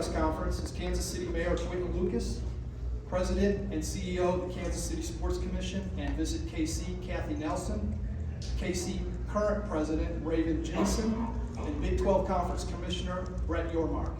press conference is Kansas City Mayor Quentin Lucas, President and CEO of the Kansas City Sports Commission and Visit KC, Kathy Nelson, KC current President Raven Jensen, and Big 12 Conference Commissioner Brett Yormark.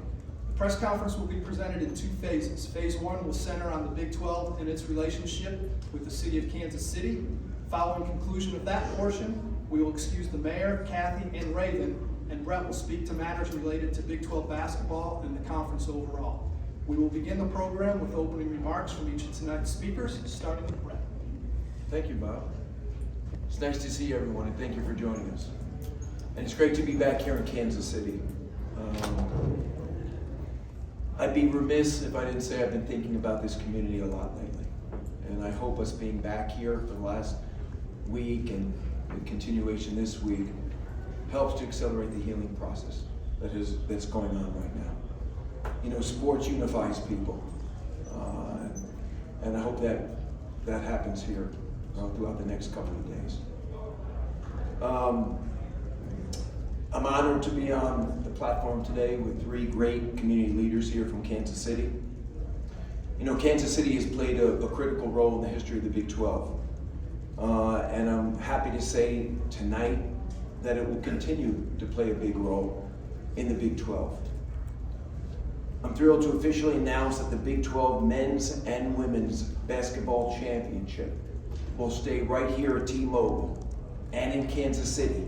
The press conference will be presented in two phases. Phase 1 will center on the Big 12 and its relationship with the city of Kansas City. Following conclusion of that portion, we will excuse the Mayor, Kathy, and Raven, and Brett will speak to matters related to Big 12 basketball and the conference overall. We will begin the program with opening remarks from each of tonight's speakers, starting with Brett. Thank you, Bob. It's nice to see everyone, and thank you for joining us. And it's great to be back here in Kansas City. I'd be remiss if I didn't say I've been thinking about this community a lot lately. And I hope us being back here for the last week and the continuation this week helps to accelerate the healing process that's going on right now. You know, sports unifies people. And I hope that happens here throughout the next couple of days. I'm honored to be on the platform today with three great community leaders here from Kansas City. You know, Kansas City has played a critical role in the history of the Big 12. And I'm happy to say tonight that it will continue to play a big role in the Big 12. I'm thrilled to officially announce that the Big 12 men's and women's basketball championship will stay right here at T-Mobile and in Kansas City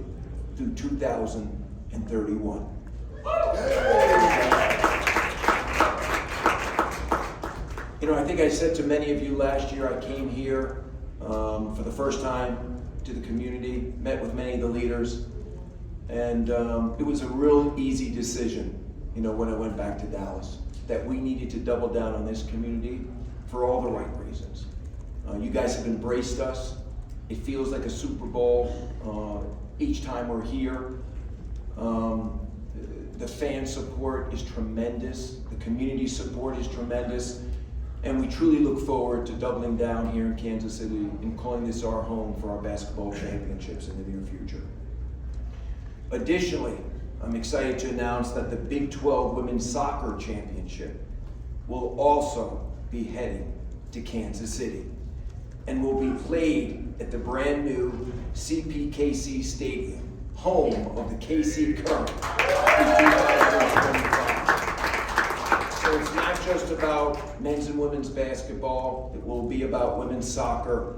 through 2031. You know, I think I said to many of you last year, I came here for the first time to the community, met with many of the leaders, and it was a real easy decision, you know, when I went back to Dallas, that we needed to double down on this community for all the right reasons. You guys have embraced us. It feels like a Super Bowl each time we're here. The fan support is tremendous. The community support is tremendous. And we truly look forward to doubling down here in Kansas City and calling this our home for our basketball championships in the near future. Additionally, I'm excited to announce that the Big 12 Women's Soccer Championship will also be heading to Kansas City and will be played at the brand new CPKC Stadium, home of the KC Current. So it's not just about men's and women's basketball, it will be about women's soccer,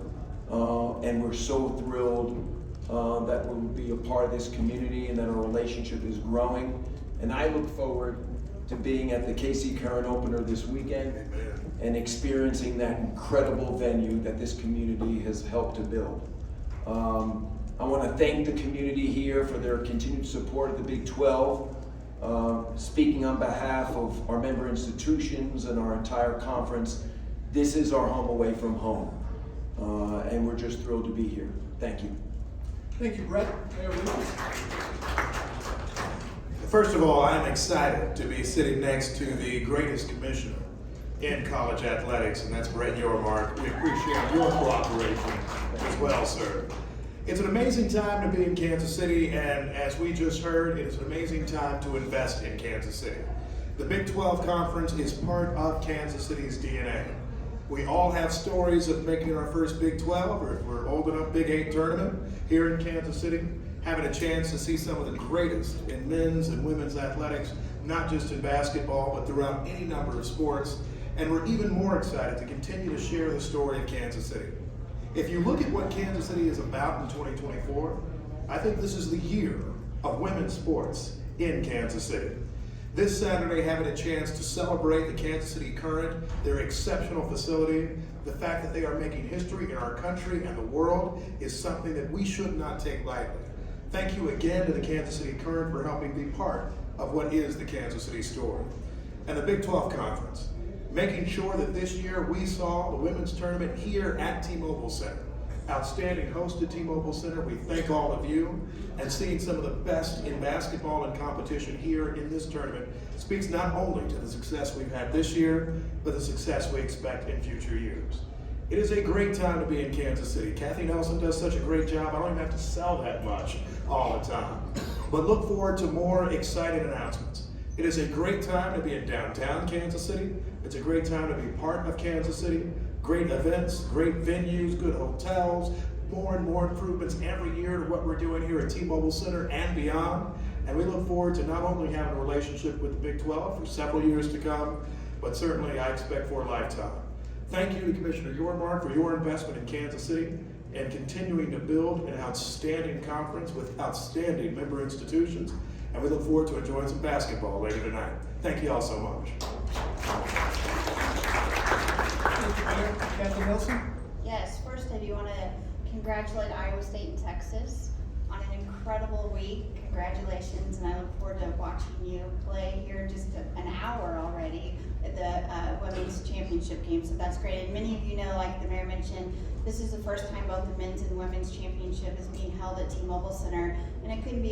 and we're so thrilled that we'll be a part of this community and that our relationship is growing. And I look forward to being at the KC Current opener this weekend. Amen. And experiencing that incredible venue that this community has helped to build. I want to thank the community here for their continued support of the Big 12. Speaking on behalf of our member institutions and our entire conference, this is our home away from home. And we're just thrilled to be here. Thank you. Thank you, Brett. Mayor Lucas. First of all, I'm excited to be sitting next to the greatest commissioner in college athletics, and that's Brett Yormark. We appreciate your cooperation as well, sir. It's an amazing time to be in Kansas City, and as we just heard, it is an amazing time to invest in Kansas City. The Big 12 Conference is part of Kansas City's DNA. We all have stories of making our first Big 12, or if we're old enough, Big 8 tournament here in Kansas City, having a chance to see some of the greatest in men's and women's athletics, not just in basketball, but throughout any number of sports. And we're even more excited to continue to share the story of Kansas City. If you look at what Kansas City is about in 2024, I think this is the year of women's sports in Kansas City. This Saturday, having a chance to celebrate the Kansas City Current, their exceptional facility, the fact that they are making history in our country and the world is something that we should not take lightly. Thank you again to the Kansas City Current for helping be part of what is the Kansas City story. And the Big 12 Conference, making sure that this year we saw the women's tournament here at T-Mobile Center. Outstanding host at T-Mobile Center. We thank all of you, and seeing some of the best in basketball and competition here in this tournament speaks not only to the success we've had this year, but the success we expect in future years. It is a great time to be in Kansas City. Kathy Nelson does such a great job. I don't even have to sell that much all the time. But look forward to more exciting announcements. It is a great time to be in downtown Kansas City. It's a great time to be part of Kansas City. Great events, great venues, good hotels, more and more improvements every year to what we're doing here at T-Mobile Center and beyond. And we look forward to not only having a relationship with the Big 12 for several years to come, but certainly I expect for a lifetime. Thank you to Commissioner Yormark for your investment in Kansas City and continuing to build an outstanding conference with outstanding member institutions. And we look forward to enjoying some basketball later tonight. Thank you all so much. Thank you, Mayor. Kathy Nelson? Yes, first I do want to congratulate Iowa State and Texas on an incredible week. Congratulations, and I look forward to watching you play here in just an hour already at the Women's Championship game, so that's great. And many of you know, like the Mayor mentioned, this is the first time both the men's and women's championship is being held at T-Mobile Center, and it could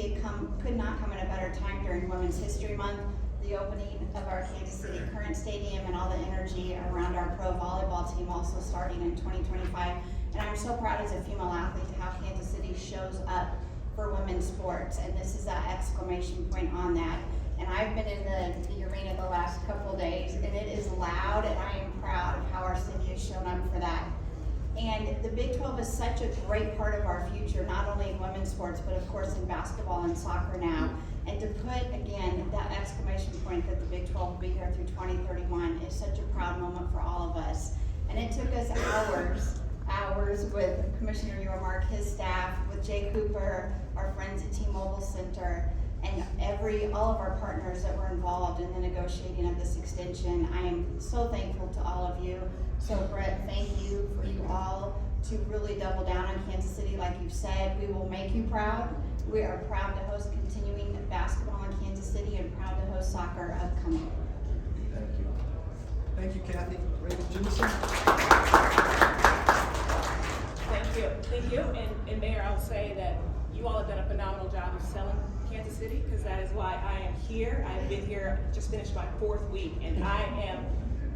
not come at a better time during Women's History Month, the opening of our Kansas City current stadium, and all the energy around our pro volleyball team also starting in 2025. And I'm so proud as a female athlete to how Kansas City shows up for women's sports, and this is that exclamation point on that. And I've been in the arena the last couple days, and it is loud, and I am proud of how our city has shown up for that. And the Big 12 is such a great part of our future, not only in women's sports, but of course in basketball and soccer now. And to put, again, that exclamation point that the Big 12 will be here through 2031 is such a proud moment for all of us. And it took us hours with Commissioner Yormark, his staff, with Jay Cooper, our friends at T-Mobile Center, and all of our partners that were involved in the negotiating of this extension. I am so thankful to all of you. So Brett, thank you for you all to really double down on Kansas City. Like you've said, we will make you proud. We are proud to host continuing basketball in Kansas City and proud to host soccer upcoming. Thank you. Thank you, Kathy. Raven Jimison? Thank you. And Mayor, I'll say that you all have done a phenomenal job of selling Kansas City, because that is why I am here. I've been here, just finished my 4th week, and I am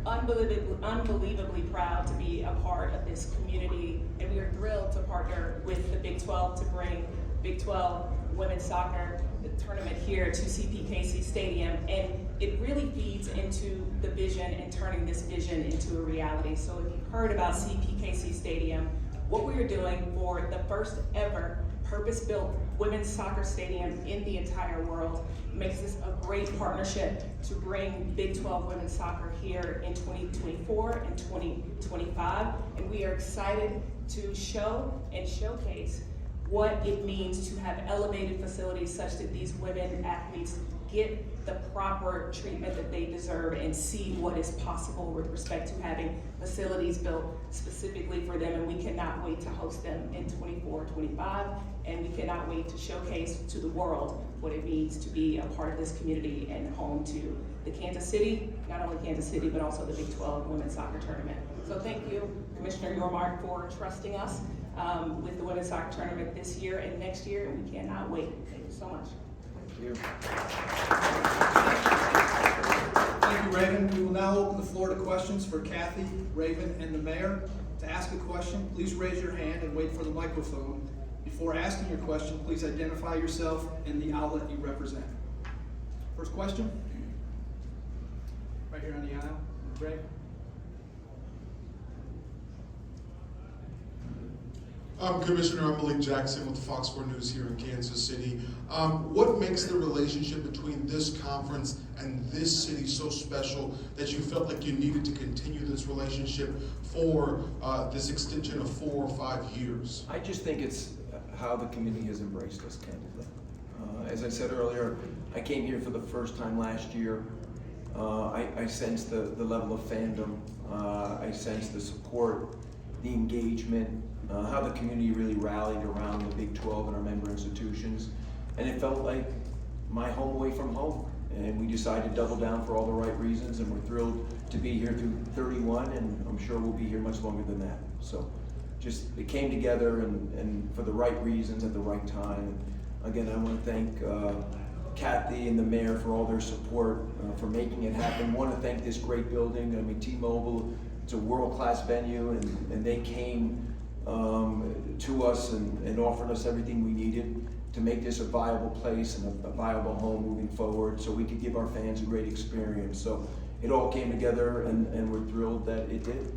unbelievably proud to be a part of this community, and we are thrilled to partner with the Big 12 to bring Big 12 women's soccer tournament here to CPKC Stadium, and it really feeds into the vision and turning this vision into a reality. So if you've heard about CPKC Stadium, what we are doing for the first ever purpose-built women's soccer stadium in the entire world makes this a great partnership to bring Big 12 women's soccer here in 2024 and 2025. And we are excited to show and showcase what it means to have elevated facilities such that these women athletes get the proper treatment that they deserve and see what is possible with respect to having facilities built specifically for them. And we cannot wait to host them in 24-25, and we cannot wait to showcase to the world what it means to be a part of this community and home to the Kansas City, not only Kansas City, but also the Big 12 women's soccer tournament. So thank you, Commissioner Yormark, for trusting us with the women's soccer tournament this year and next year, and we cannot wait. Thank you so much. Thank you. Thank you, Raven. We will now open the floor to questions for Kathy, Raven, and the Mayor. To ask a question, please raise your hand and wait for the microphone. Before asking your question, please identify yourself and the outlet you represent. First question? Right here on the aisle. Greg? Commissioner, I'm Malik Jackson with the Fox 4 News here in Kansas City. What makes the relationship between this conference and this city so special that you felt like you needed to continue this relationship for this extension of 4 or 5 years? I just think it's how the community has embraced us, candidly. As I said earlier, I came here for the first time last year. I sensed the level of fandom. I sensed the support, the engagement, how the community really rallied around the Big 12 and our member institutions. And it felt like my home away from home. And we decided to double down for all the right reasons, and we're thrilled to be here through 31, and I'm sure we'll be here much longer than that. So just, it came together and for the right reasons at the right time. Again, I want to thank Kathy and the Mayor for all their support, for making it happen. I want to thank this great building. I mean, T-Mobile, it's a world-class venue, and they came to us and offered us everything we needed to make this a viable place and a viable home moving forward, so we could give our fans a great experience. So it all came together, and we're thrilled that it did.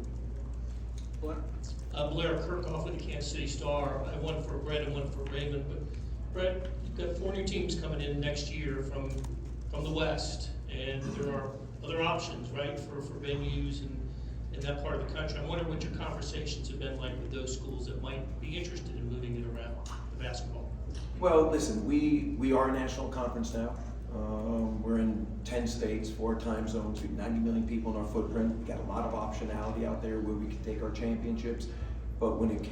Blair Kirkhoff with the Kansas City Star. I have one for Brett and one for Raven. But Brett, you've got 4 new teams coming in next year from the West, and there are other options, right, for venues and in that part of the country. I'm wondering what your conversations have been like with those schools that might be interested in moving it around the basketball. Well, listen, we are a national conference now. We're in 10 states, 4 time zones. We have 90 million people in our footprint. We got a lot of optionality out there where we can take our championships. But when it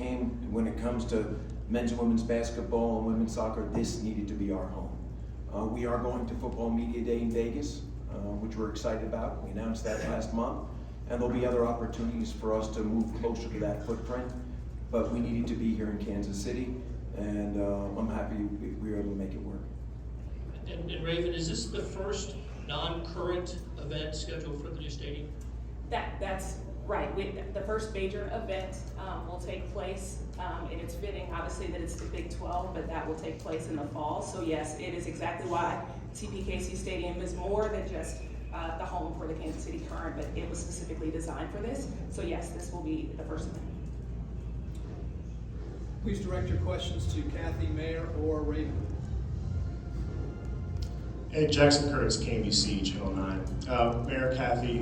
comes to men's and women's basketball and women's soccer, this needed to be our home. We are going to Football Media Day in Vegas, which we're excited about. We announced that last month, and there'll be other opportunities for us to move closer to that footprint. But we needed to be here in Kansas City, and I'm happy we were able to make it work. And Raven, is this the first non-current event scheduled for the new stadium? That's right. The first major event will take place, and it's fitting, obviously, that it's the Big 12, but that will take place in the fall. So yes, it is exactly why CPKC Stadium is more than just the home for the Kansas City Current, but it was specifically designed for this. So yes, this will be the first event. Please direct your questions to Kathy, Mayor, or Raven. Hey, Jackson Curtis, KMBC, Channel 9. Mayor Kathy,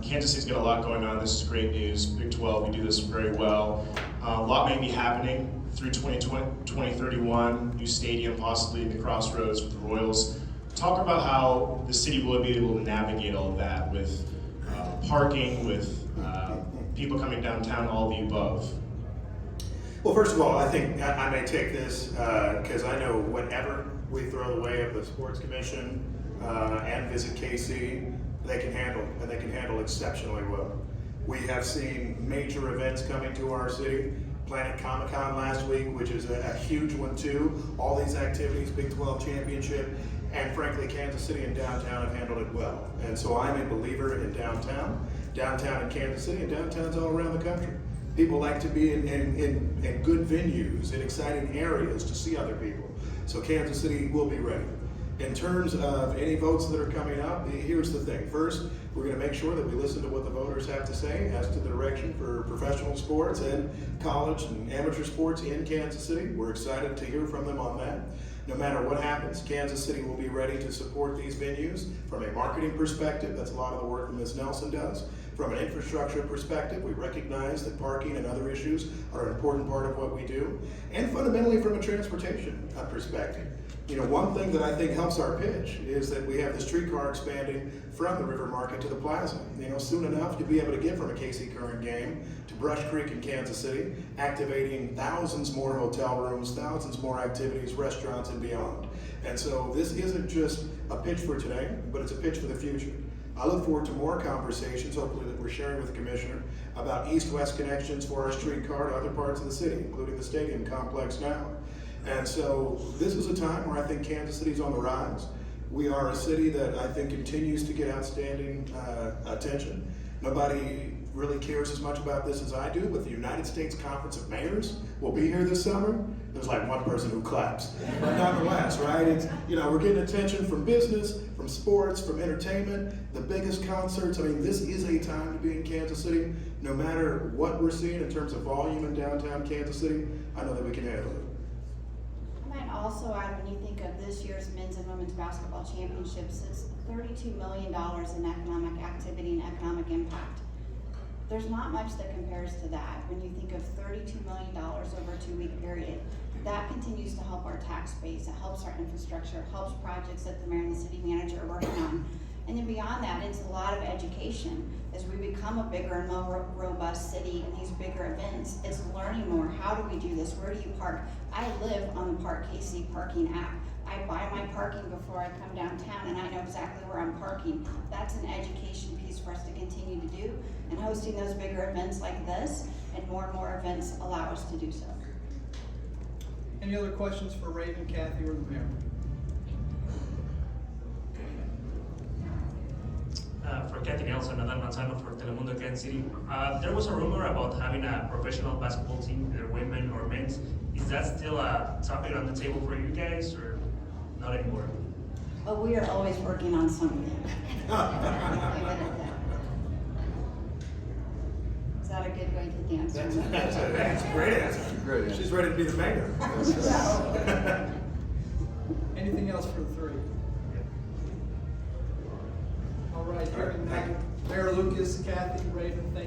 Kansas City's got a lot going on. This is great news. Big 12, we do this very well. A lot may be happening through 2031, new stadium possibly in the Crossroads with the Royals. Talk about how the city will be able to navigate all of that with parking, with people coming downtown, all the above. Well, first of all, I think I may take this because I know whenever we throw the way of the Sports Commission and Visit KC, they can handle, and they can handle exceptionally well. We have seen major events coming to our city. Planet Comic-Con last week, which is a huge one too. All these activities, Big 12 Championship, and frankly, Kansas City and downtown have handled it well. And so I'm a believer in downtown in Kansas City, and downtowns all around the country. People like to be in good venues, in exciting areas to see other people. So Kansas City will be ready. In terms of any votes that are coming up, here's the thing. First, we're going to make sure that we listen to what the voters have to say as to the direction for professional sports and college and amateur sports in Kansas City. We're excited to hear from them on that. No matter what happens, Kansas City will be ready to support these venues from a marketing perspective. That's a lot of the work that Ms. Nelson does. From an infrastructure perspective, we recognize that parking and other issues are an important part of what we do. And fundamentally from a transportation perspective. You know, one thing that I think helps our pitch is that we have the streetcar expanding from the River Market to the Plaza. You know, soon enough you'll be able to get from a KC Current game to Brush Creek in Kansas City, activating thousands more hotel rooms, thousands more activities, restaurants, and beyond. And so this isn't just a pitch for today, but it's a pitch for the future. I look forward to more conversations, hopefully that we're sharing with the Commissioner, about east-west connections for our streetcar to other parts of the city, including the stadium complex now. And so this is a time where I think Kansas City's on the rise. We are a city that I think continues to get outstanding attention. Nobody really cares as much about this as I do, but the United States Conference of Mayors will be here this summer. There's like one person who claps. But nonetheless, right? It's, you know, we're getting attention from business, from sports, from entertainment, the biggest concerts. I mean, this is a time to be in Kansas City. No matter what we're seeing in terms of volume in downtown Kansas City, I know that we can handle it. I might also add, when you think of this year's men's and women's basketball championships, it's $32 million in economic activity and economic impact. There's not much that compares to that. When you think of $32 million over a 2-week period, that continues to help our tax base, it helps our infrastructure, it helps projects that the mayor and the city manager are working on. And then beyond that, it's a lot of education. As we become a bigger and more robust city in these bigger events, it's learning more. How do we do this? Where do you park? I live on the Park KC parking app. I buy my parking before I come downtown, and I know exactly where I'm parking. That's an education piece for us to continue to do, and hosting those bigger events like this and more events allow us to do so. Any other questions for Raven, Kathy, or the mayor? For Kathy Nelson, Adán Manzano for Telemundo Kansas City. There was a rumor about having a professional basketball team, either women or men's. Is that still a topic on the table for you guys, or not anymore? Oh, we are always working on something. Leave it at that. Is that a good way to answer? That's a great answer. Great answer. She's ready to be the mayor. Anything else for the three? All right, hearing none. Mayor Lucas, Kathy, Raven, thank